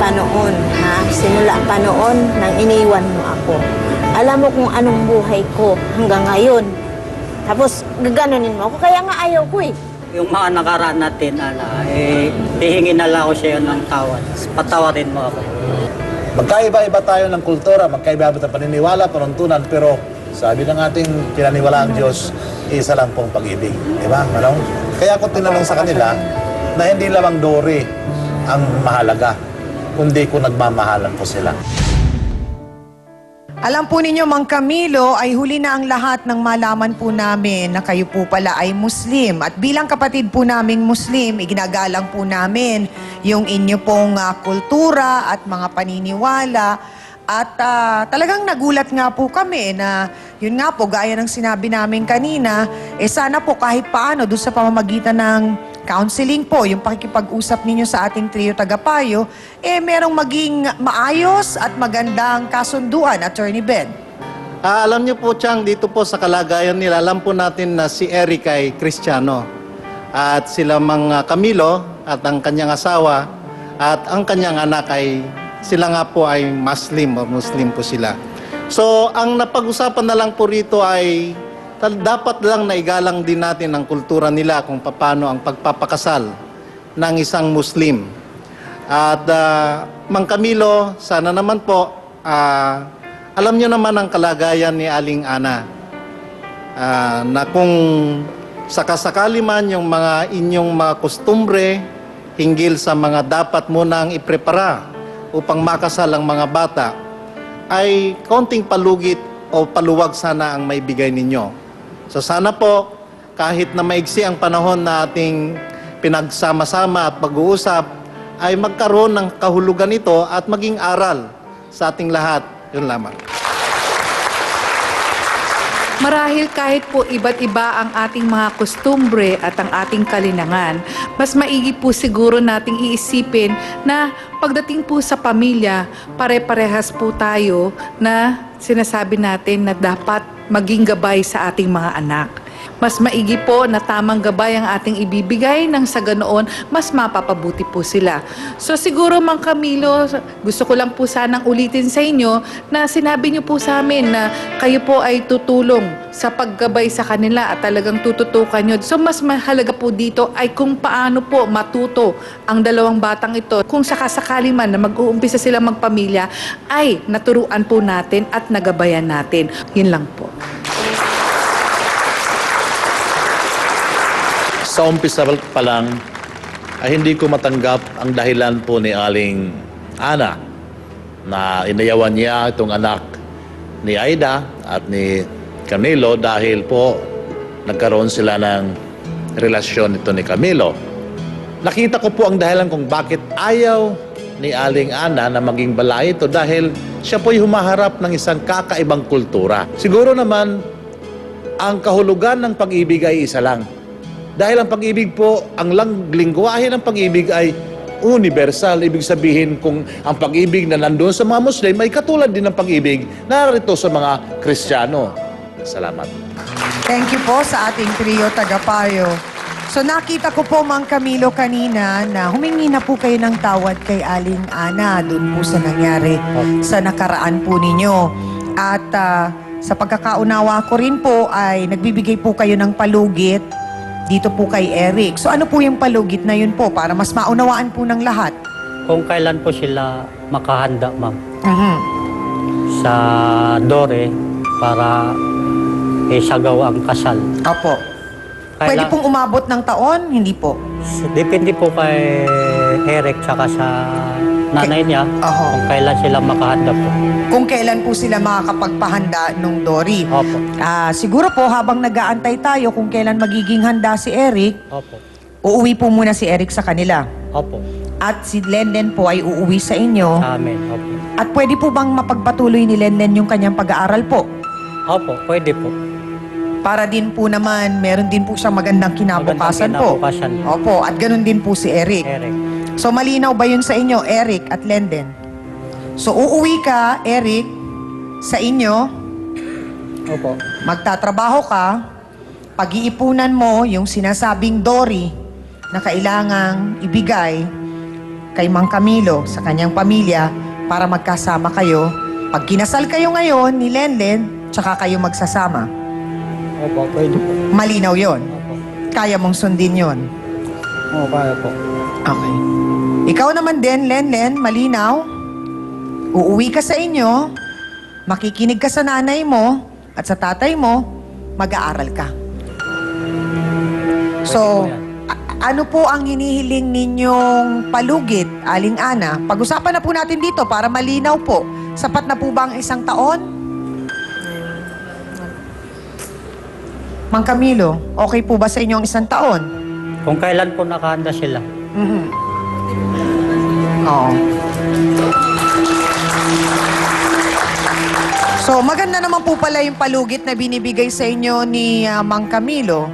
pa noon, ha? Simula pa noon nang iniwan mo ako. Alam mo kung anong buhay ko hanggang ngayon. Tapos gaganunin mo ako, kaya nga ayaw ko eh. Yung mga nakaraan natin, hihingin na lang ako siya ng tawad. Patawarin mo ako. Magkaiba-iba tayo ng kultura, magkaiba-iba ng paniniwala, panuntunan, pero sabi ng ating pinaniwalaang Diyos, isa lang pong pag-ibig. Diba, Manong? Kaya ako tinanong sa kanila na hindi lamang Dory ang mahalaga, kundi kung nagmamahalan ko sila. Alam po ninyo, Mang Camilo, ay huli na ang lahat ng malaman po namin na kayo po pala ay Muslim. At bilang kapatid po naming Muslim, iginagalang po namin yung inyo pong kultura at mga paniniwala. At talagang nagulat nga po kami na yun nga po, gaya ng sinabi namin kanina, sana po kahit paano doon sa pamamagitan ng counseling po, yung pakikipag-usap ninyo sa ating trio tagapayo, merong maging maayos at magandang kasunduan, Attorney Ben. Alam niyo po, Chang, dito po sa kalagayan nila, alam po natin na si Eric ay Kristiyano. At sila Mang Camilo at ang kanyang asawa at ang kanyang anak ay, sila nga po ay Muslim o Muslim po sila. So, ang napag-usapan na lang po rito ay dapat lang naigalang din natin ang kultura nila kung paano ang pagpapakasal ng isang Muslim. At Mang Camilo, sana naman po, alam nyo naman ang kalagayan ni Aling Ana, na kung sakasakali man yung mga inyong mga kostumbre hinggil sa mga dapat munang iprepara upang makasal ang mga bata, ay konting palugit o paluwag sana ang may bigay ninyo. So sana po, kahit na maigsi ang panahon na ating pinagsama-sama at pag-uusap, ay magkaroon ng kahulugan ito at maging aral sa ating lahat. Yun lamang. Marahil kahit po iba't iba ang ating mga kostumbre at ang ating kalinangan, mas maigi po siguro nating iisipin na pagdating po sa pamilya, pare-parehas po tayo na sinasabi natin na dapat maging gabay sa ating mga anak. Mas maigi po na tamang gabay ang ating ibibigay nang sa ganoon, mas mapapabuti po sila. So siguro, Mang Camilo, gusto ko lang po sanang ulitin sa inyo na sinabi niyo po sa amin na kayo po ay tutulong sa paggabay sa kanila at talagang tututukan nyo. So mas mahalaga po dito ay kung paano po matuto ang dalawang batang ito. Kung sakasakali man na mag-uumpisa silang magpamilya, ay naturuan po natin at nagabayan natin. Yun lang po. Sa umpisa pa lang, ay hindi ko matanggap ang dahilan po ni Aling Ana na inayawan niya itong anak ni Aida at ni Camilo dahil po nagkaroon sila ng relasyon ito ni Camilo. Nakita ko po ang dahilan kung bakit ayaw ni Aling Ana na maging balay ito dahil siya po'y humaharap ng isang kakaibang kultura. Siguro naman, ang kahulugan ng pag-ibig ay isa lang. Dahil ang pag-ibig po, ang lingwahe ng pag-ibig ay universal. Ibig sabihin kung ang pag-ibig na nandoon sa mga Muslim ay katulad din ng pag-ibig na narito sa mga Kristiyano. Salamat. Thank you po sa ating trio tagapayo. So nakita ko po, Mang Camilo, kanina na humingi na po kayo ng tawad kay Aling Ana doon po sa nangyari sa nakaraan po ninyo. At sa pagkakaunawa ko rin po ay nagbibigay po kayo ng palugit dito po kay Eric. So ano po yung palugit na yun po para mas maunawaan po ng lahat? Kung kailan po sila makahanda, ma'am, sa Dore para isagawa ang kasal. Opo. Pwede pong umabot ng taon? Hindi po. Depende po kay Eric saka sa nanay niya kung kailan sila makahanda po. Kung kailan po sila makakapagpahanda nung Dory. Opo. Siguro po habang nag-aantay tayo kung kailan magiging handa si Eric, Opo. uuwi po muna si Eric sa kanila. Opo. At si Lenden po ay uuwi sa inyo. Sa amin. Opo. At pwede po bang mapagpatuloy ni Lenden yung kanyang pag-aaral po? Opo, pwede po. Para din po naman, meron din po siyang magandang kinabukasan po. Kinabukasan. Opo, at ganun din po si Eric. Eric. So malinaw ba yun sa inyo, Eric at Lenden? So uuwi ka, Eric, sa inyo. Opo. Magtatrabaho ka, pag-iipunan mo yung sinasabing Dory na kailangang ibigay kay Mang Camilo sa kanyang pamilya para magkasama kayo. Pag kinasal kayo ngayon ni Lenlen, tsaka kayo magsasama. Opo, pwede po. Malinaw yon. Opo. Kaya mong sundin yon. Oo, kaya po. Okay. Ikaw naman din, Lenlen, malinaw. Uuwi ka sa inyo, makikinig ka sa nanay mo at sa tatay mo, mag-aaral ka. So, ano po ang hinihiling ninyong palugit, Aling Ana? Pag-usapan na po natin dito para malinaw po. Sapat na po ba ang 1 taon? Mang Camilo, okay po ba sa inyo ang 1 taon? Kung kailan po nakahanda sila. Mhm. Oo. So, maganda naman po pala yung palugit na binibigay sa inyo ni Mang Camilo.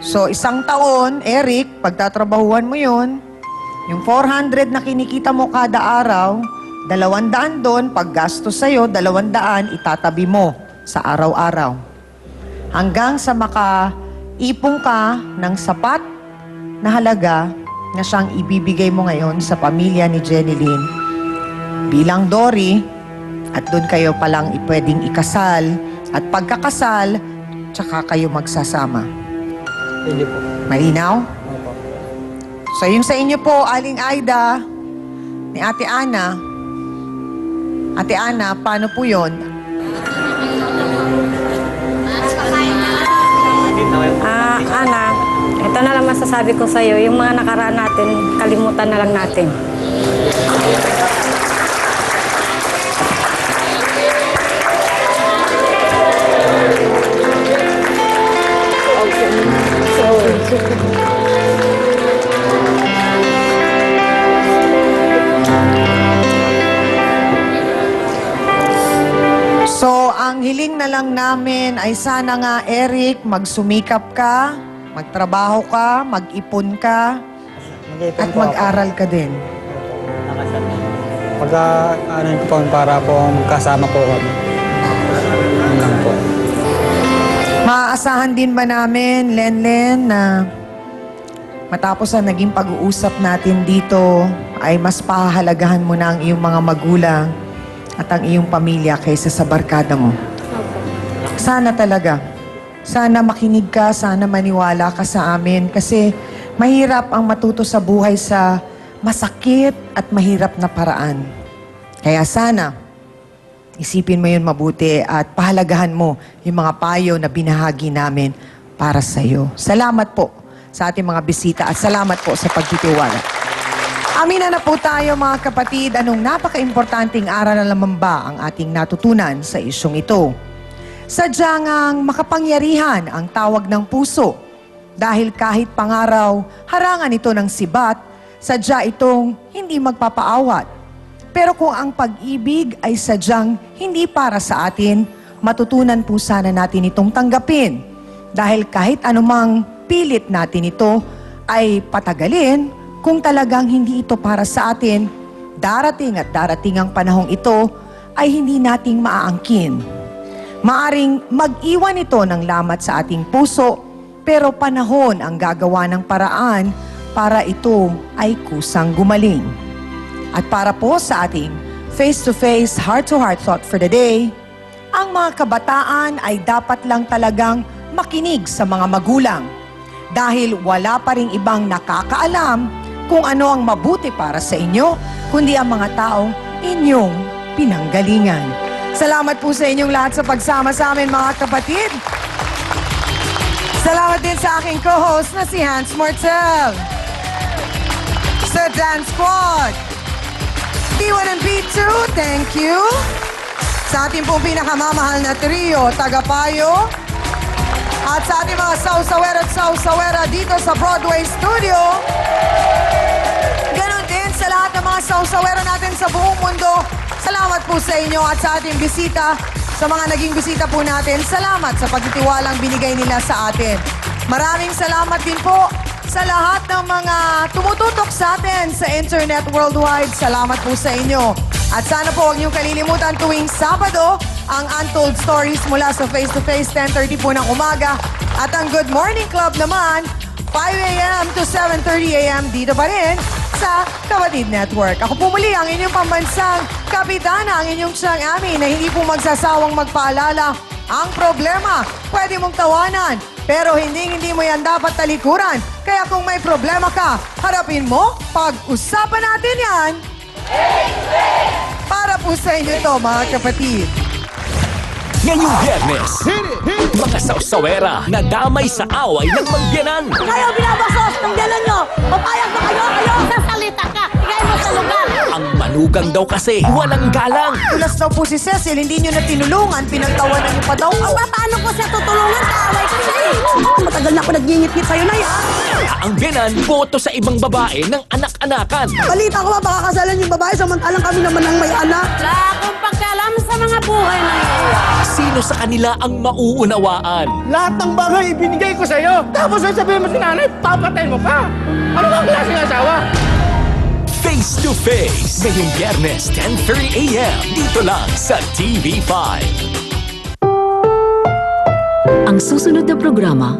So, 1 taon, Eric, pagtatrabahuan mo yun, yung 400 na kinikita mo kada araw, 200 doon, paggastos sa'yo, 200, itatabi mo sa araw-araw. Hanggang sa makaipong ka ng sapat na halaga na siyang ibibigay mo ngayon sa pamilya ni Jenilyn bilang Dory, at doon kayo palang pwedeng ikasal, at pagkakasal, tsaka kayo magsasama. Pwede po. Malinaw? Opo. So yung sa inyo po, Aling Aida, ni Ate Ana. Ate Ana, paano po yun? Ana, ito na lang masasabi ko sa'yo. Yung mga nakaraan natin, kalimutan na lang natin. So, ang hiling na lang namin ay sana nga, Eric, magsumikap ka, magtrabaho ka, mag-ipon ka, at mag-aral ka din. Ano po para po magkasama po kami. Yun lang po. Maaasahan din ba namin, Lenlen, na matapos ang naging pag-uusap natin dito, ay mas pahahalagahan mo na ang iyong mga magulang at ang iyong pamilya kaysa sa barkada mo? Sana talaga. Sana makinig ka, sana maniwala ka sa amin kasi mahirap ang matuto sa buhay sa masakit at mahirap na paraan. Kaya sana, isipin mo yun mabuti at pahalagahan mo yung mga payo na binahagi namin para sa iyo. Salamat po sa ating mga bisita at salamat po sa pagtitiwala. Amina na po tayo mga kapatid, anong napaka-importanting aral na lamang ba ang ating natutunan sa isyong ito? Sadyang ang makapangyarihan ang tawag ng puso dahil kahit pangaraw, harangan ito ng sibat, sadya itong hindi magpapaawat. Pero kung ang pag-ibig ay sadyang hindi para sa atin, matutunan po sana natin itong tanggapin. Dahil kahit anumang pilit natin ito ay patagalin, kung talagang hindi ito para sa atin, darating at darating ang panahong ito ay hindi nating maaangkin. Maaring mag-iwan ito ng lamat sa ating puso, pero panahon ang gagawa ng paraan para ito ay kusang gumaling. At para po sa ating face-to-face, heart-to-heart thought for the day, ang mga kabataan ay dapat lang talagang makinig sa mga magulang dahil wala pa ring ibang nakakaalam kung ano ang mabuti para sa inyo, kundi ang mga taong inyong pinanggalingan. Salamat po sa inyong lahat sa pagsama sa amin, mga kapatid. Salamat din sa aking co-host na si Hans Mortel. Sa Dance Squad, B1 and B2, thank you. Sa ating pong pinakamamahal na trio, Tagapayo. At sa ating mga sausawera at sausawera dito sa Broadway Studio. Ganon din sa lahat ng mga sausawera natin sa buong mundo. Salamat po sa inyo at sa ating bisita, sa mga naging bisita po natin. Salamat sa pagtitiwalang binigay nila sa atin. Maraming salamat din po sa lahat ng mga tumututok sa atin sa internet worldwide. Salamat po sa inyo. At sana po huwag niyong kalilimutan tuwing Sabado, ang Untold Stories mula sa Face to Face, 10:30 po ng umaga. At ang Good Morning Club naman, 5 a.m. to 7:30 a.m. dito pa rin sa sa Kapatid Network. Ako po muli ang inyong pambansang kapitana, ang inyong siyang Ami na hindi po magsasawang magpaalala. Ang problema, pwede mong tawanan, pero hindi mo yan dapat talikuran. Kaya kung may problema ka, harapin mo, pag-usapan natin yan. Para po sa inyo to, mga kapatid. Ngayong Biyernes, mga sausawera na damay sa away ng magbiyanan. Kayo binabaksos ng dala nyo! Papayag ba kayo? Sasalita ka! Igay mo sa lugar! Ang manugang daw kasi walang galang. Tulas daw po si Cecil, hindi nyo na tinulungan, pinagtawanan nyo pa daw. Aba, paano ko siya tutulungan? Kaaway ko siya eh! Matagal na ako nagngingit-ngit sa'yo na yan! Ang biyanan, boto sa ibang babae ng anak-anakan. Balita ko ba, baka kasalan yung babae samantalang kami naman ang may anak? Wala akong pagkalam sa mga buhay na yan. Sino sa kanila ang mauunawaan? Lahat ng bagay ibinigay ko sa'yo. Tapos ay sabihin mo si nanay, papatay mo pa. Ano bang klaseng asawa? Face to Face. Ngayong Biyernes, 10:30 a.m. Dito lang sa TV5. Ang susunod na programa